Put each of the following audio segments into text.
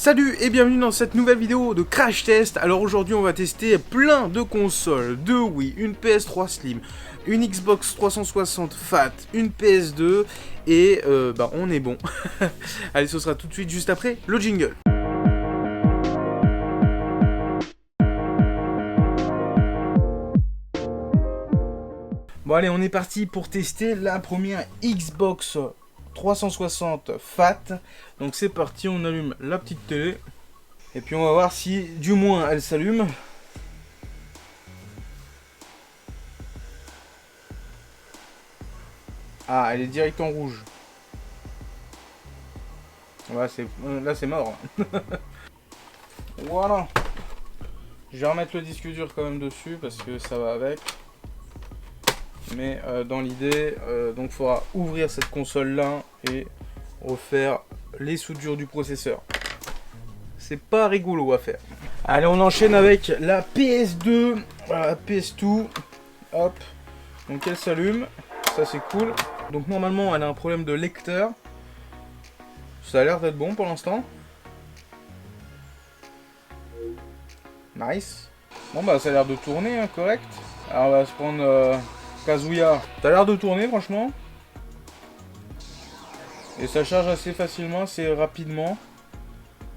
Salut et bienvenue dans cette nouvelle vidéo de Crash Test. Alors aujourd'hui on va tester plein de consoles, deux Wii, une PS3 Slim, une Xbox 360 Fat, une PS2 et on est bon. Allez, ce sera tout de suite juste après le jingle. Bon allez, on est parti pour tester la première Xbox 360 Fat. Donc c'est parti, on allume la petite télé. Et puis on va voir si du moins elle s'allume. Ah, elle est direct en rouge. Ouais, là c'est mort. Voilà. Je vais remettre le disque dur quand même dessus parce que ça va avec. Mais dans l'idée, donc il faudra ouvrir cette console là et refaire les soudures du processeur. C'est pas rigolo à faire. Allez, on enchaîne avec la PS2, la PS2. Hop. Donc elle s'allume. Ça c'est cool. Donc normalement elle a un problème de lecteur. Ça a l'air d'être bon pour l'instant. Nice. Bon bah ça a l'air de tourner, hein, correct. Alors on va se prendre Kazuya. Ça a l'air de tourner franchement. Et ça charge assez facilement, assez rapidement.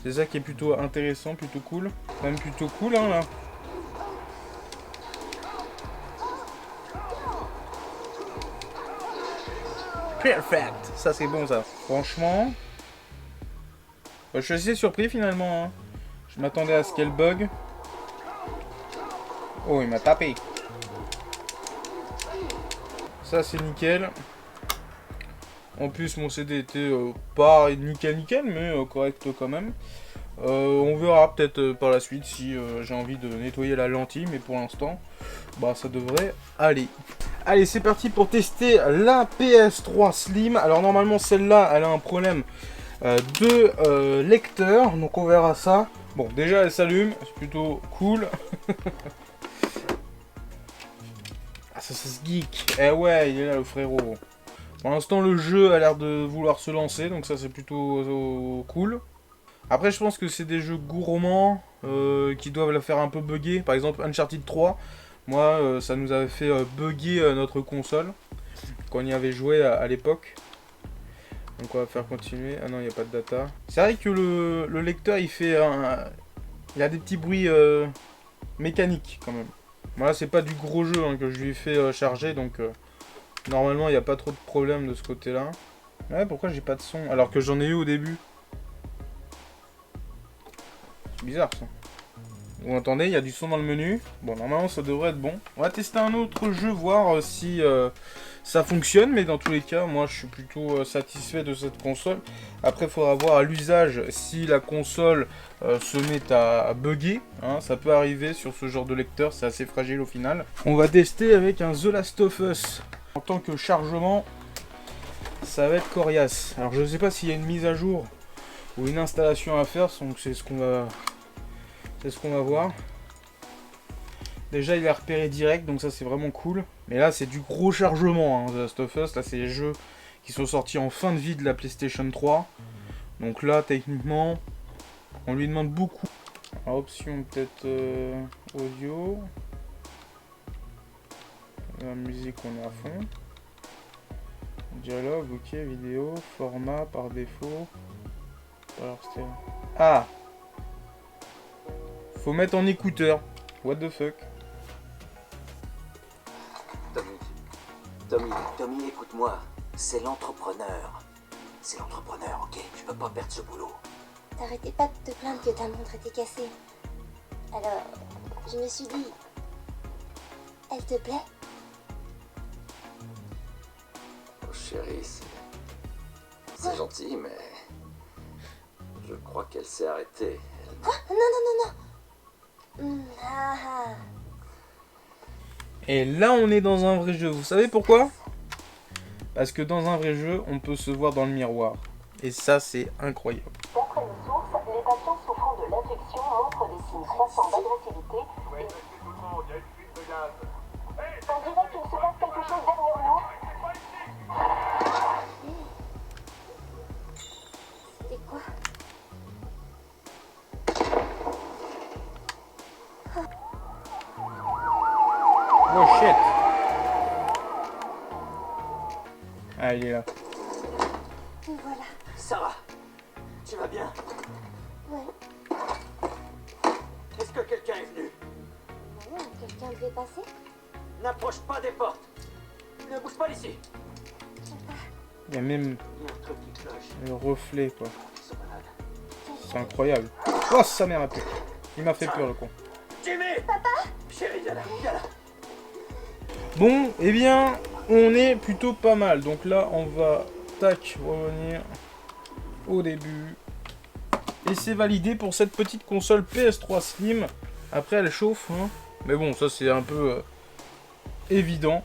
C'est ça qui est plutôt intéressant, plutôt cool. Même plutôt cool hein là. Perfect. Ça c'est bon ça. Franchement. Je suis assez surpris finalement. Hein. Je m'attendais à ce qu'elle bug. Oh, il m'a tapé. Ça c'est nickel. En plus mon CD était pas nickel mais correct quand même. On verra peut-être par la suite si j'ai envie de nettoyer la lentille, mais pour l'instant bah ça devrait aller. Allez, c'est parti pour tester la PS3 Slim. Alors normalement celle-là elle a un problème de lecteur, donc on verra ça. Bon, déjà elle s'allume, c'est plutôt cool. Ah, ça se geek. Eh ouais, il est là le frérot. Pour l'instant le jeu a l'air de vouloir se lancer, donc ça c'est plutôt cool. Après je pense que c'est des jeux gourmands qui doivent la faire un peu bugger. Par exemple Uncharted 3, moi ça nous avait fait bugger notre console quand on y avait joué à l'époque. Donc on va faire continuer. Ah non, il n'y a pas de data. C'est vrai que le lecteur il fait il a des petits bruits mécaniques quand même. Voilà, c'est pas du gros jeu hein, que je lui ai fait charger, donc normalement il n'y a pas trop de problème de ce côté là. Ouais, pourquoi j'ai pas de son alors que j'en ai eu au début? C'est bizarre ça. Vous entendez, il y a du son dans le menu. Bon, normalement ça devrait être bon. On va tester un autre jeu, voir si ça fonctionne. Mais dans tous les cas, moi je suis plutôt satisfait de cette console. Après, il faudra voir à l'usage si la console se met à bugger. Hein, ça peut arriver sur ce genre de lecteur, c'est assez fragile au final. On va tester avec un The Last of Us. En tant que chargement, ça va être coriace. Alors je ne sais pas s'il y a une mise à jour ou une installation à faire, donc c'est ce qu'on va... C'est ce qu'on va voir. Déjà il est repéré direct, donc ça c'est vraiment cool. Mais là c'est du gros chargement, hein, The Last of Us. Là c'est les jeux qui sont sortis en fin de vie de la PlayStation 3. Donc là techniquement, on lui demande beaucoup. Alors, option peut-être audio. La musique on est à fond. Dialogue, ok, vidéo, format par défaut. Alors c'était... Ah! Faut mettre en écouteur. What the fuck? Tommy, écoute-moi. C'est l'entrepreneur. C'est l'entrepreneur, ok? Je peux pas perdre ce boulot. T'arrêtais pas de te plaindre que ta montre était cassée. Alors, je me suis dit... Elle te plaît? Oh chérie, c'est gentil, mais... Je crois qu'elle s'est arrêtée. Quoi? Non. Et là on est dans un vrai jeu. Vous savez pourquoi? Parce que dans un vrai jeu, on peut se voir dans le miroir. Et ça c'est incroyable. D'après une source, les patients souffrant de l'injection montrent des signes croissants d'agressivité et... On dirait qu'il se passe quelque chose derrière nous. C'était quoi? Ah, il est là. Et voilà. Sarah, tu vas bien? Ouais. Est-ce que quelqu'un est venu? Non, quelqu'un devait passer. N'approche pas des portes. Ne bouge pas d'ici. Il y a même Il y a un truc qui cloche. le reflet, quoi. Ils sont malades. C'est incroyable. Oh, sa mère a pu. Il m'a fait peur, le con. Jimmy! Papa! Chérie, viens là, viens là. Bon, eh bien, on est plutôt pas mal. Donc là, on va, tac, revenir au début. Et c'est validé pour cette petite console PS3 Slim. Après, elle chauffe, hein. Mais bon, ça, c'est un peu évident.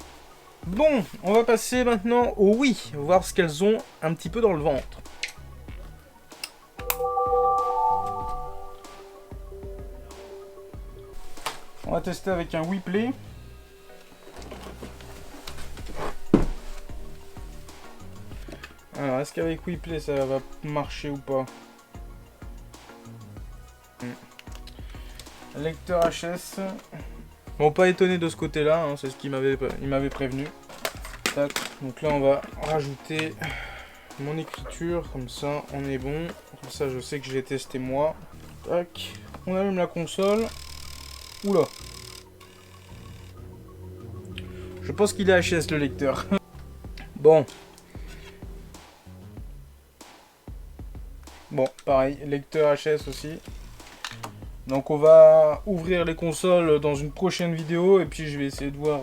Bon, on va passer maintenant au Wii. Voir ce qu'elles ont un petit peu dans le ventre. On va tester avec un Wii Play. Alors, est-ce qu'avec Wii Play ça va marcher ou pas? Lecteur HS. Bon, pas étonné de ce côté-là, hein, c'est ce qu'il m'avait prévenu. Tac. Donc là, on va rajouter mon écriture, comme ça, on est bon. Comme ça, je sais que je l'ai testé moi. Tac. On allume la console. Oula. Je pense qu'il est HS le lecteur. Bon. Bon, pareil, lecteur HS aussi. Donc on va ouvrir les consoles dans une prochaine vidéo. Et puis je vais essayer de voir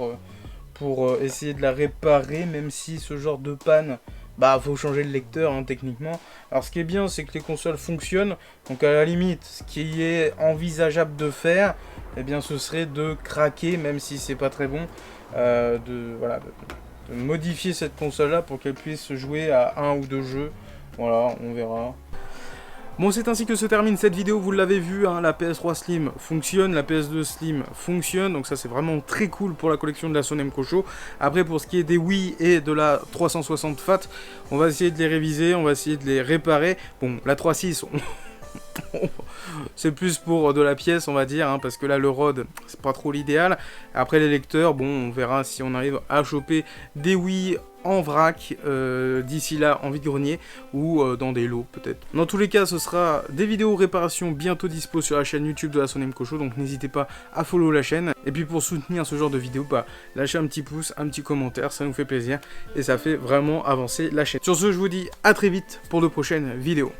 pour essayer de la réparer. Même si ce genre de panne, bah faut changer le lecteur hein, techniquement. Alors ce qui est bien, c'est que les consoles fonctionnent. Donc à la limite, ce qui est envisageable de faire, eh bien ce serait de craquer, même si c'est pas très bon. De modifier cette console là pour qu'elle puisse jouer à 1 ou 2 jeux. Voilà, on verra. Bon, c'est ainsi que se termine cette vidéo, vous l'avez vu, hein, la PS3 Slim fonctionne, la PS2 Slim fonctionne, donc ça c'est vraiment très cool pour la collection de la Sonemco Show. Après, pour ce qui est des Wii et de la 360 Fat, on va essayer de les réviser, on va essayer de les réparer. Bon, la 3.6, c'est plus pour de la pièce, on va dire, hein, parce que là, le ROD, c'est pas trop l'idéal. Après, les lecteurs, bon, on verra si on arrive à choper des Wii en vrac, d'ici là en vide-grenier ou dans des lots peut-être. Dans tous les cas, ce sera des vidéos réparation bientôt dispo sur la chaîne YouTube de la Sonemco Show, donc n'hésitez pas à follow la chaîne. Et puis pour soutenir ce genre de vidéos, bah, lâchez un petit pouce, un petit commentaire, ça nous fait plaisir et ça fait vraiment avancer la chaîne. Sur ce, je vous dis à très vite pour de prochaines vidéos.